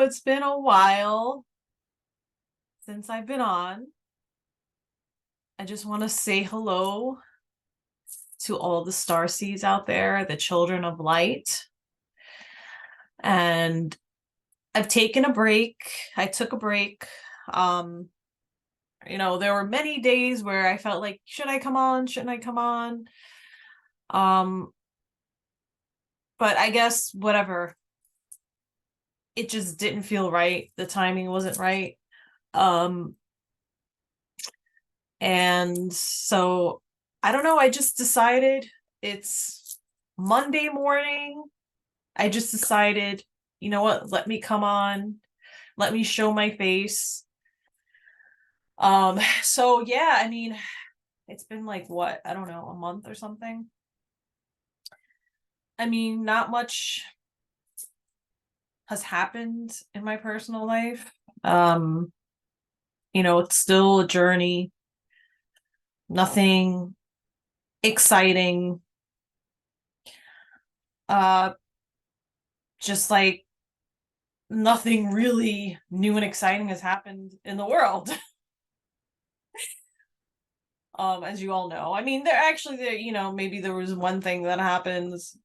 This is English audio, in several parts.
it's been a while since I've been on. I just want to say hello to all the star seeds out there, the children of light. And I've taken a break. I took a break. Um, there were many days where I felt like, should I come on? Shouldn't I come on? Um, but I guess whatever. It just didn't feel right. The timing wasn't right. Um, And so I don't know. I just decided it's Monday morning. I just decided, you know what? Let me come on. Let me show my face. So yeah, I mean, it's been like what? I don't know, a month or something. I mean, not much has happened in my personal life. Um, it's still a journey. Nothing exciting. Uh, just like nothing really new and exciting has happened in the world. As you all know. I mean, maybe there was one thing that happens,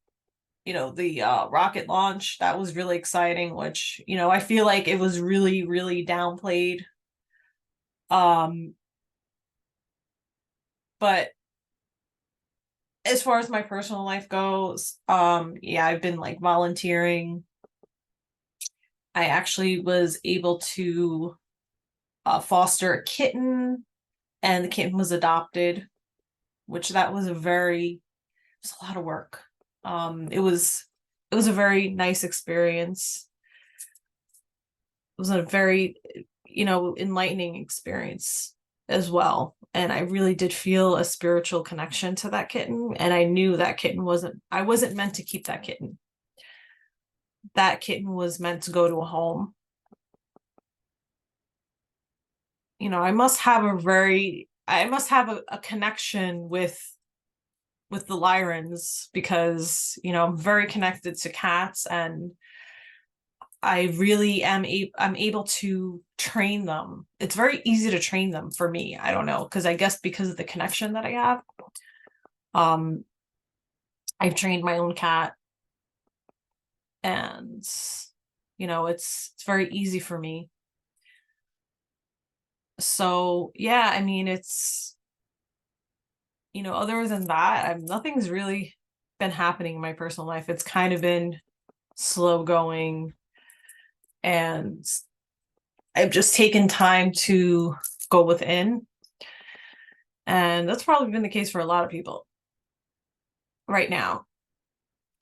the rocket launch. That was really exciting, which, I feel like it was really, really downplayed. Um, but as far as my personal life goes, yeah, I've been like volunteering. I actually was able to foster a kitten, and the kitten was adopted, which that was it was a lot of work. It was a very nice experience. It was a very, enlightening experience as well. And I really did feel a spiritual connection to that kitten. And I knew that kitten I wasn't meant to keep that kitten. That kitten was meant to go to a home. I must have a connection with the Lyrans because, I'm very connected to cats, and I really I'm able to train them. It's very easy to train them for me. I don't know, because I guess because of the connection that I have. Um, I've trained my own cat, and it's very easy for me. So yeah, I mean, it's other than that, nothing's really been happening in my personal life. It's kind of been slow going, and I've just taken time to go within. And that's probably been the case for a lot of people right now.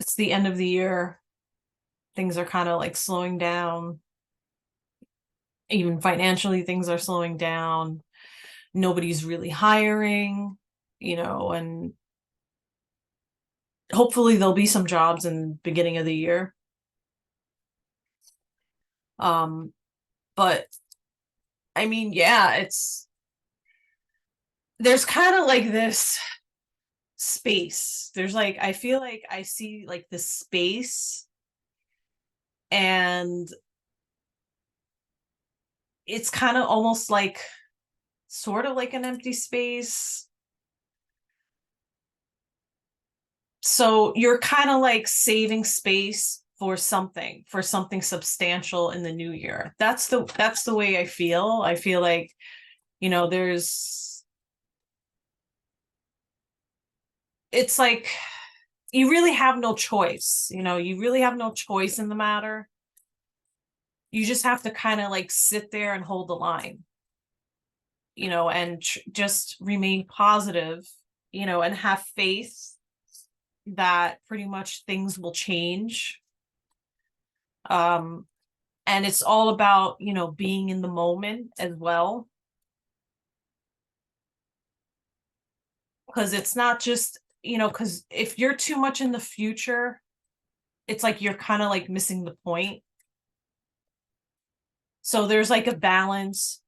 It's the end of the year. Things are kind of like slowing down. Even financially, things are slowing down. Nobody's really hiring, and hopefully there'll be some jobs in the beginning of the year. But I mean, yeah, there's kind of like this space. There's like, I feel like I see like this space, and it's kind of almost like sort of like an empty space. So you're kind of like saving space for something substantial in the new year. That's the way I feel. I feel like, there's it's like you really have no choice. You really have no choice in the matter. You just have to kind of like sit there and hold the line, and just remain positive, and have faith that pretty much things will change. Um, and it's all about, being in the moment as well. Because it's not just, because if you're too much in the future, it's like you're kind of like missing the point. So there's like a balance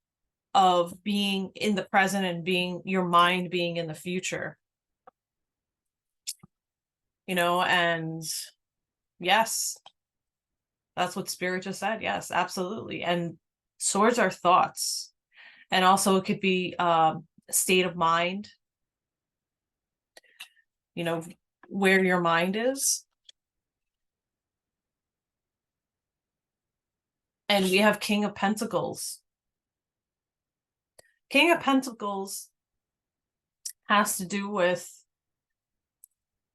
of being in the present and being your mind being in the future, and yes, That's what Spirit just said. Yes, absolutely. And swords are thoughts. And also it could be state of mind, you know, where your mind is. And we have King of Pentacles. King of Pentacles has to do with,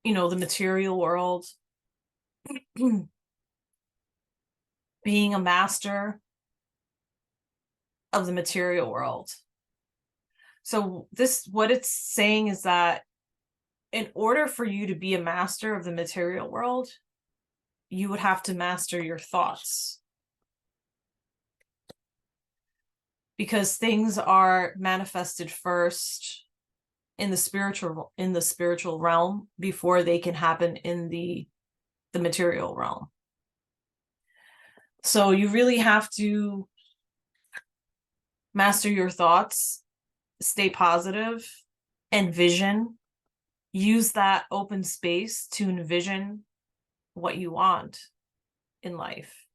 the material world, being a master of the material world. So what it's saying is that in order for you to be a master of the material world, you would have to master your thoughts. Because things are manifested first in the spiritual realm before they can happen in the material realm. So you really have to master your thoughts, stay positive, envision, use that open space to envision what you want in life.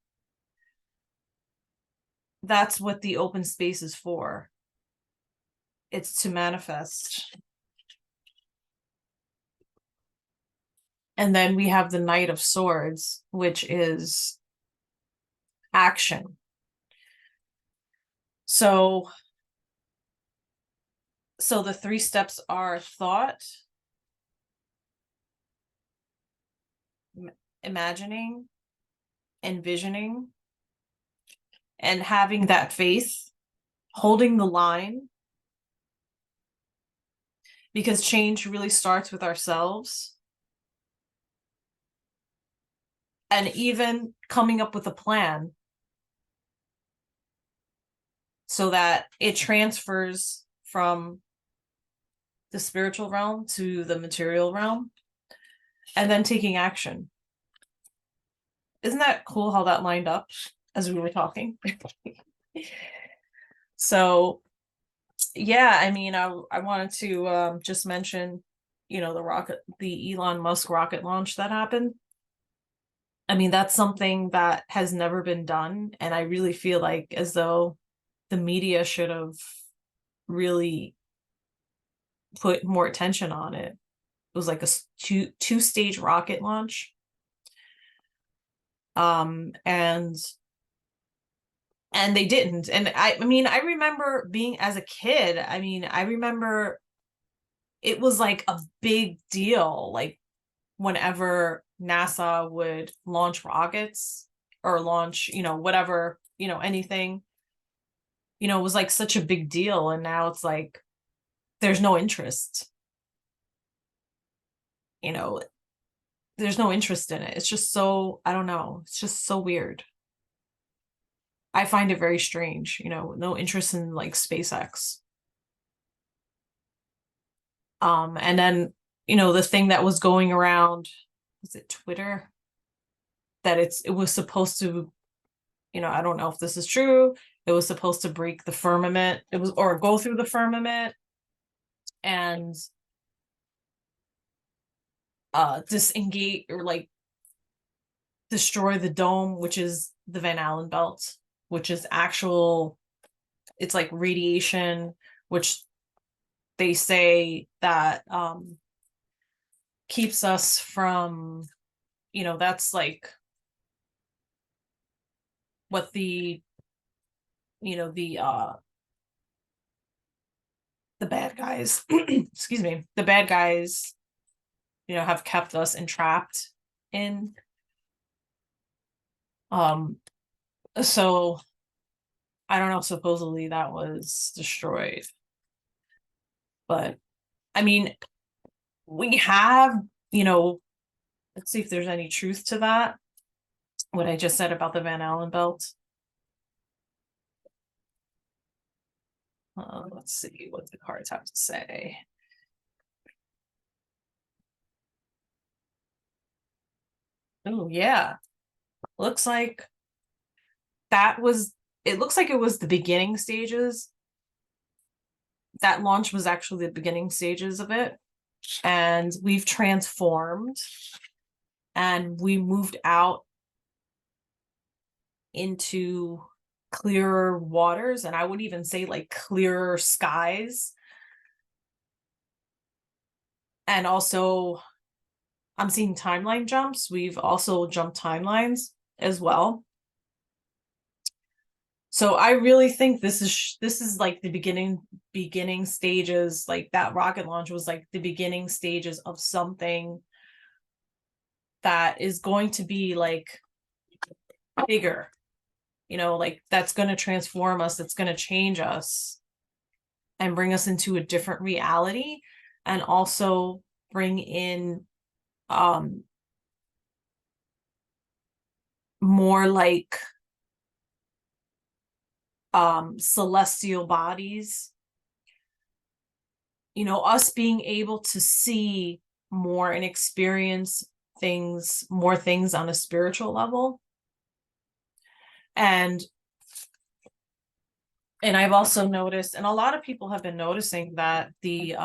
That's what the open space is for. It's to manifest. And then we have the Knight of Swords, which is action. So the 3 steps are thought, imagining, envisioning, and having that faith, holding the line, because change really starts with ourselves. And even coming up with a plan so that it transfers from the spiritual realm to the material realm, and then taking action. Isn't that cool how that lined up as we were talking? So yeah, I mean, I wanted to just mention, the Elon Musk rocket launch that happened. I mean, that's something that has never been done, and I really feel like as though the media should have really put more attention on it. It was like a two-stage rocket launch. And they didn't. And I mean, I remember being as a kid, I remember it was like a big deal, like whenever NASA would launch rockets or launch, whatever, anything, it was like such a big deal. And now it's like, there's no interest, there's no interest in it. It's just so, I don't know. It's just so weird. I find it very strange, no interest in like SpaceX. And then, the thing that was going around, was it Twitter? That it was supposed to, I don't know if this is true. It was supposed to break the firmament. Or go through the firmament and disengage or like destroy the dome, which is the Van Allen belt, which is it's like radiation, which they say that keeps us from, that's like what the bad guys excuse me, the bad guys have kept us entrapped in. So I don't know, supposedly that was destroyed, but I mean, we have, let's see if there's any truth to that, what I just said about the Van Allen belt. Let's see what the cards have to say. Oh yeah, looks like it looks like it was the beginning stages. That launch was actually the beginning stages of it, and we've transformed and we moved out into clearer waters, and I would even say like clearer skies. And also, I'm seeing timeline jumps. We've also jumped timelines as well. So I really think this is like the beginning stages. Like that rocket launch was like the beginning stages of something that is going to be like bigger, like that's going to transform us, that's going to change us and bring us into a different reality, and also bring in um more like celestial bodies, us being able to see more and experience more things on a spiritual level. And I've also noticed, and a lot of people have been noticing, that the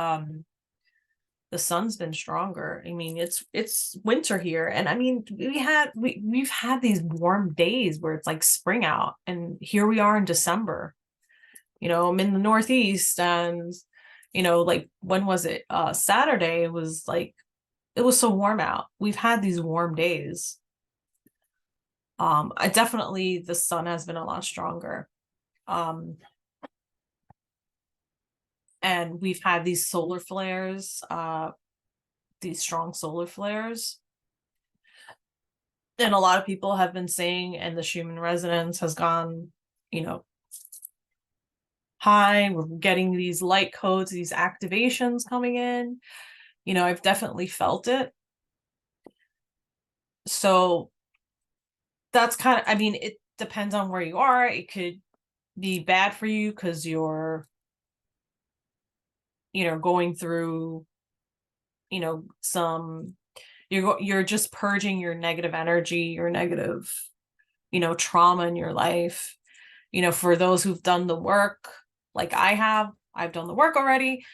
sun's been stronger. I mean, it's winter here, and I mean, we've had these warm days where it's like spring out, and here we are in December. I'm in the Northeast, and like, when was it? Saturday, it was like, it was so warm out. We've had these warm days. I definitely, the sun has been a lot stronger. Um, and we've had these solar flares, these strong solar flares. And a lot of people have been saying, and the Schumann resonance has gone, high. We're getting these light codes, these activations coming in. I've definitely felt it. So that's kind of, I mean, it depends on where you are. It could be bad for you because you're, going through, some, you're just purging your negative energy, your negative, trauma in your life. For those who've done the work, like I've done the work already.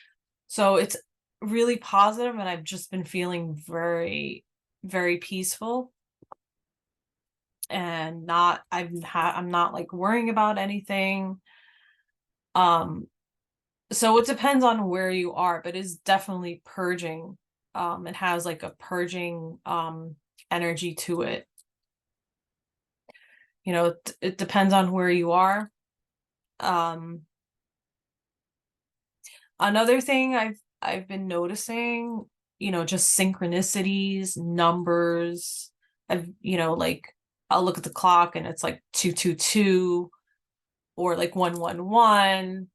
So it's really positive, and I've just been feeling very, very peaceful, and I'm not like worrying about anything. So it depends on where you are, but it's definitely purging. It has like a purging energy to it. It depends on where you are. Um, Another thing I've been noticing, just synchronicities, numbers. Like, I'll look at the clock and it's like 222 or like 111.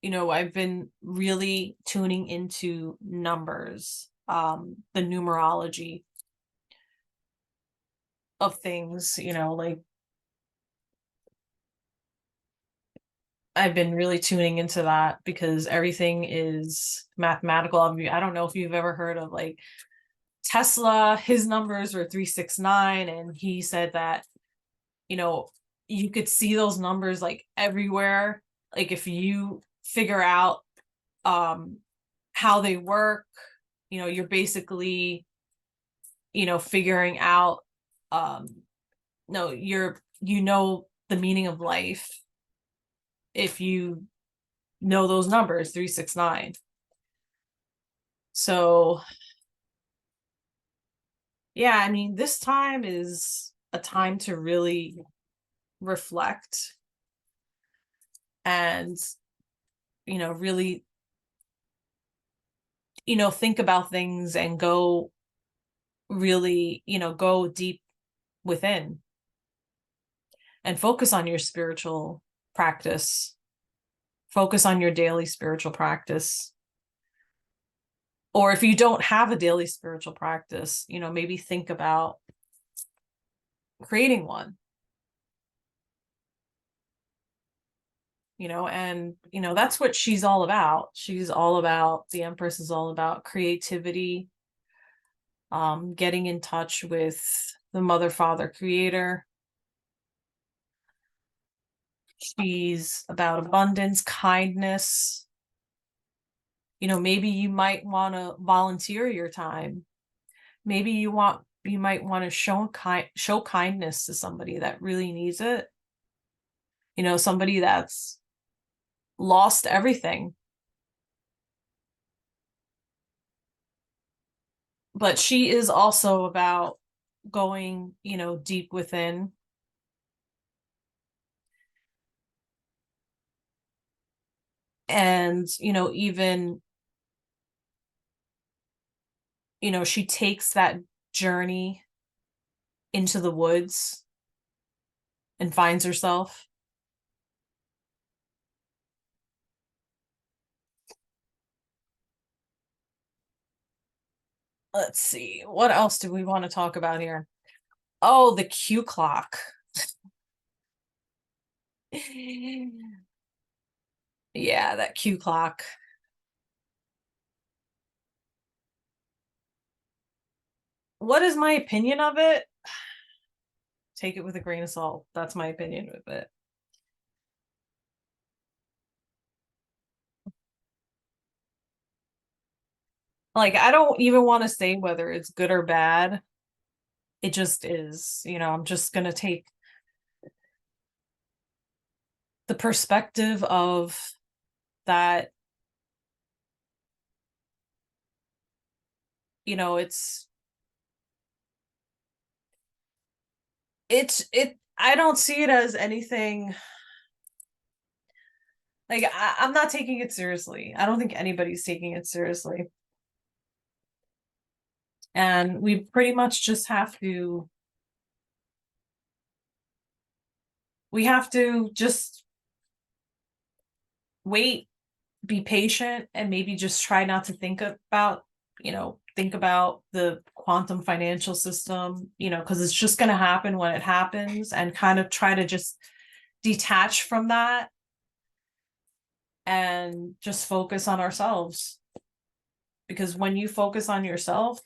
I've been really tuning into numbers, the numerology of things, like I've been really tuning into that because everything is mathematical. I don't know if you've ever heard of like Tesla. His numbers were 369, and he said that, you know, you could see those numbers like everywhere. Like if you figure out how they work, you're basically, figuring out no, the meaning of life if you know those numbers, 369. So yeah, I mean, this time is a time to really reflect and, really, think about things and go really, go deep within and focus on your spiritual practice. Focus on your daily spiritual practice. Or if you don't have a daily spiritual practice, maybe think about creating one. And that's what she's all about. The Empress is all about creativity, getting in touch with the Mother, Father, Creator. She's about abundance, kindness. Maybe you might want to volunteer your time. Maybe you you might want to show kindness to somebody that really needs it. Somebody that's lost everything. But she is also about going, deep within. And, even, she takes that journey into the woods and finds herself. Let's see. What else do we want to talk about here? Oh, the Q clock. Yeah, that Q clock. What is my opinion of it? Take it with a grain of salt. That's my opinion with it. Like, I don't even want to say whether it's good or bad. It just is. I'm just going to take the perspective of that, it's I don't see it as anything. Like, I'm not taking it seriously. I don't think anybody's taking it seriously. And we pretty much just we have to just wait, be patient, and maybe just try not to think about the quantum financial system, because it's just going to happen when it happens, and kind of try to just detach from that and just focus on ourselves. Because when you focus on yourself,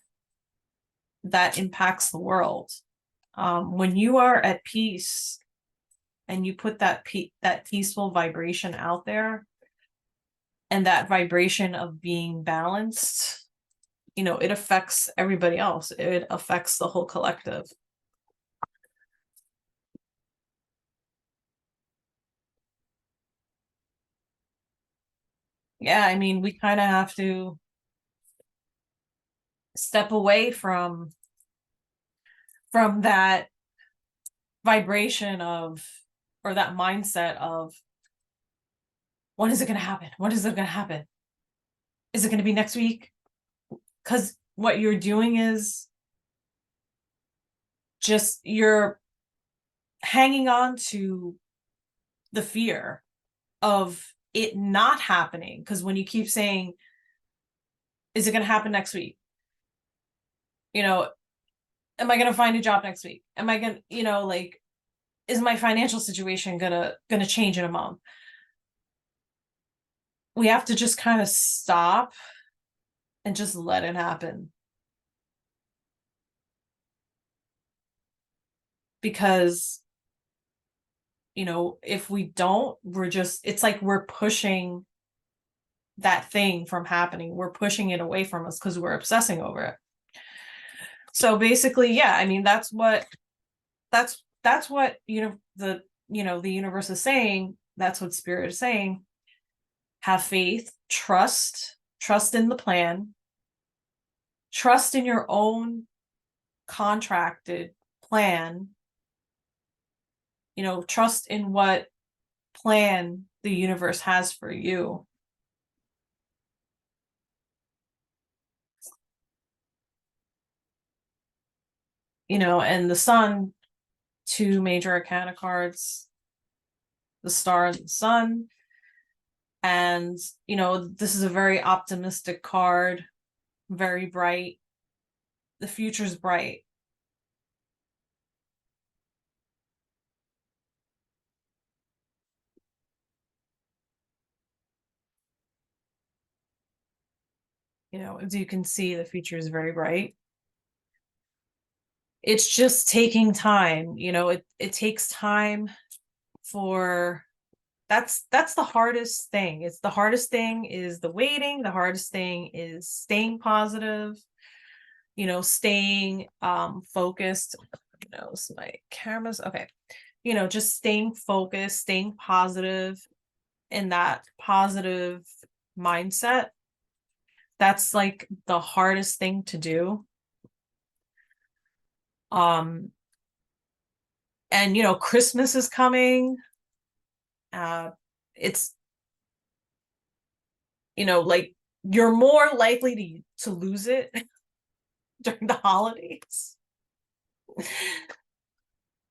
that impacts the world. When you are at peace and you put that peaceful vibration out there, and that vibration of being balanced, it affects everybody else. It affects the whole collective. Yeah, I mean, we kind of have to step away from that vibration of, or that mindset of, when is it going to happen? When is it going to happen? Is it going to be next week? Because what you're doing is just you're hanging on to the fear of it not happening. Because when you keep saying, is it going to happen next week? Am I going to find a job next week? Am I going to, like, is my financial situation gonna change in a month? We have to just kind of stop and just let it happen. Because, if we don't, it's like we're pushing that thing from happening. We're pushing it away from us because we're obsessing over it. So basically, yeah, I mean, that's what, the universe is saying. That's what spirit is saying. Have faith, trust in the plan, trust in your own contracted plan, trust in what plan the universe has for you. And the sun, two major arcana cards, the star and the sun. And, this is a very optimistic card, very bright. The future's bright. As you can see, the future is very bright. It's just taking time. It takes time for that's the hardest thing. It's the hardest thing is the waiting. The hardest thing is staying positive. staying focused. So my camera's okay. Just staying focused, staying positive, in that positive mindset. That's like the hardest thing to do. And Christmas is coming. It's like you're more likely to lose it during the holidays.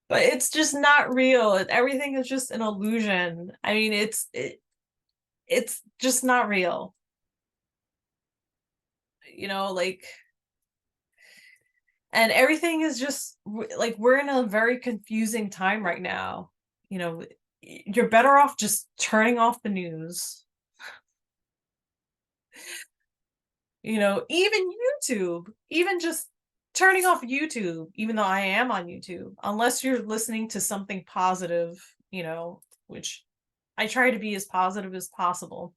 But it's just not real. Everything is just an illusion. I mean, it's just not real. Like, and everything is just like, we're in a very confusing time right now. You're better off just turning off the news. Even YouTube, even just turning off YouTube, even though I am on YouTube, unless you're listening to something positive, which I try to be as positive as possible.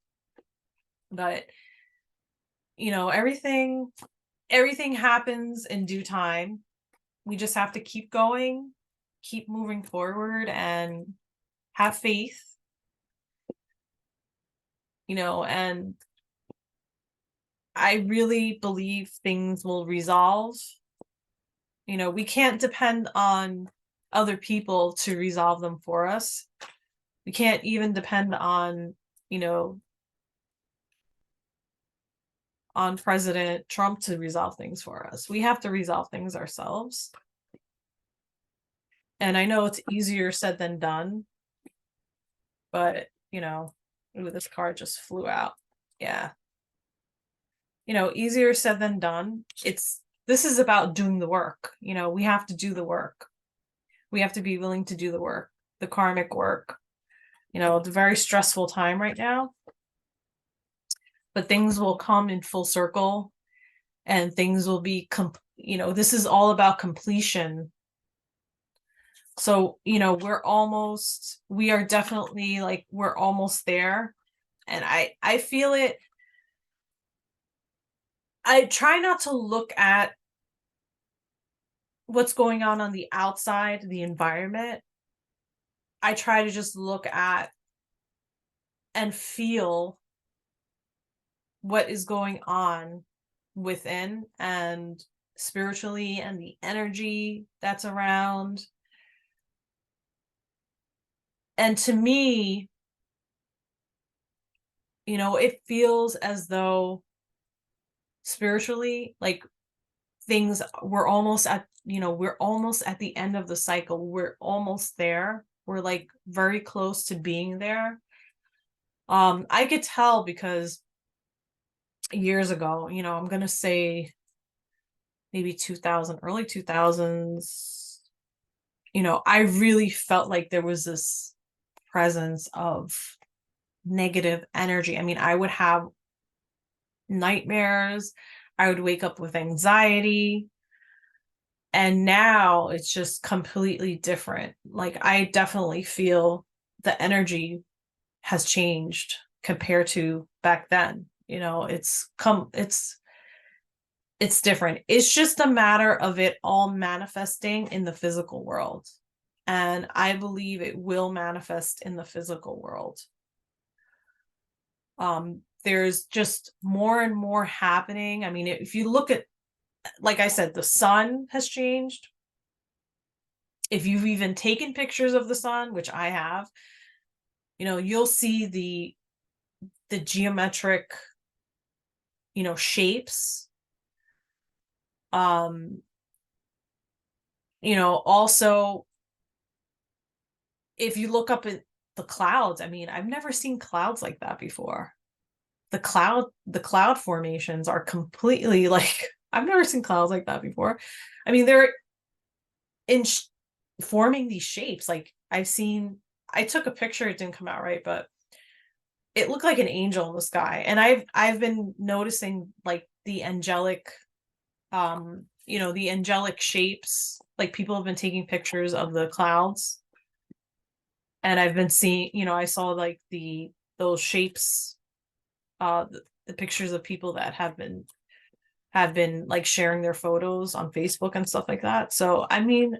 But everything happens in due time. We just have to keep going, keep moving forward, and have faith. And I really believe things will resolve. We can't depend on other people to resolve them for us. We can't even depend on, on President Trump to resolve things for us. We have to resolve things ourselves. And I know it's easier said than done, but, ooh, this car just flew out. Yeah. Easier said than done. This is about doing the work. We have to do the work. We have to be willing to do the work, the karmic work. It's a very stressful time right now, but things will come in full circle, and things will be this is all about completion. So, we are definitely, like, we're almost there. And I feel it. I try not to look at what's going on the outside, the environment. I try to just look at and feel what is going on within, and spiritually, and the energy that's around. And to me, it feels as though spiritually, like, we're almost at the end of the cycle. We're almost there. We're like very close to being there. I could tell because years ago, I'm gonna say maybe 2000, early 2000s, I really felt like there was this presence of negative energy. I mean, I would have nightmares. I would wake up with anxiety. And now it's just completely different. Like, I definitely feel the energy has changed compared to back then. It's different. It's just a matter of it all manifesting in the physical world. And I believe it will manifest in the physical world. There's just more and more happening. I mean, if you look at, like I said, the sun has changed. If you've even taken pictures of the sun, which I have, you'll see the geometric, shapes. Also, if you look up at the clouds, I mean, I've never seen clouds like that before. The cloud formations are completely like, I've never seen clouds like that before. I mean, they're in forming these shapes. Like, I took a picture, it didn't come out right, but it looked like an angel in the sky. And I've been noticing, like, the angelic the angelic shapes. Like, people have been taking pictures of the clouds, and I've been seeing, I saw like those shapes, the pictures of people that have been have been like sharing their photos on Facebook and stuff like that. So, I mean,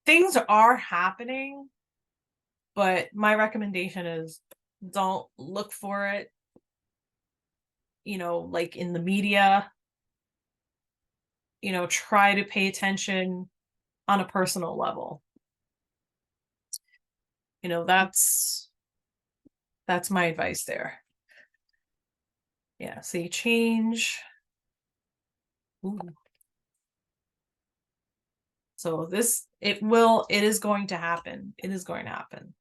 things are happening, but my recommendation is don't look for it, like in the media, try to pay attention on a personal level. That's my advice there. Yeah, see change. Ooh. So it is going to happen. It is going to happen.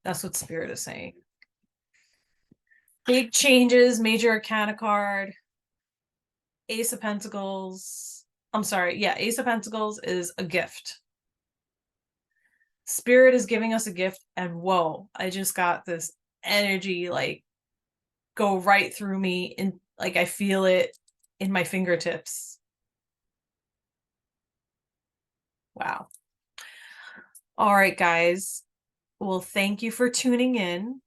That's what Spirit is saying. Big changes, major arcana card, Ace of Pentacles. I'm sorry. Yeah, Ace of Pentacles is a gift. Spirit is giving us a gift, and whoa, I just got this energy like go right through me, and like I feel it in my fingertips. Wow. All right, guys. Well, thank you for tuning in.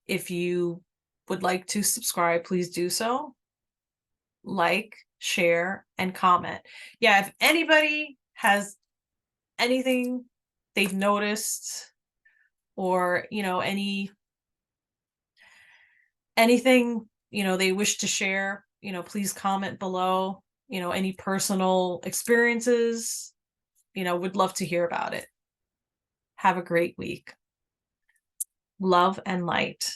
If you would like to subscribe, please do so. Like, share, and comment. Yeah, if anybody has anything they've noticed, or anything they wish to share, please comment below. Any personal experiences, would love to hear about it. Have a great week. Love and light.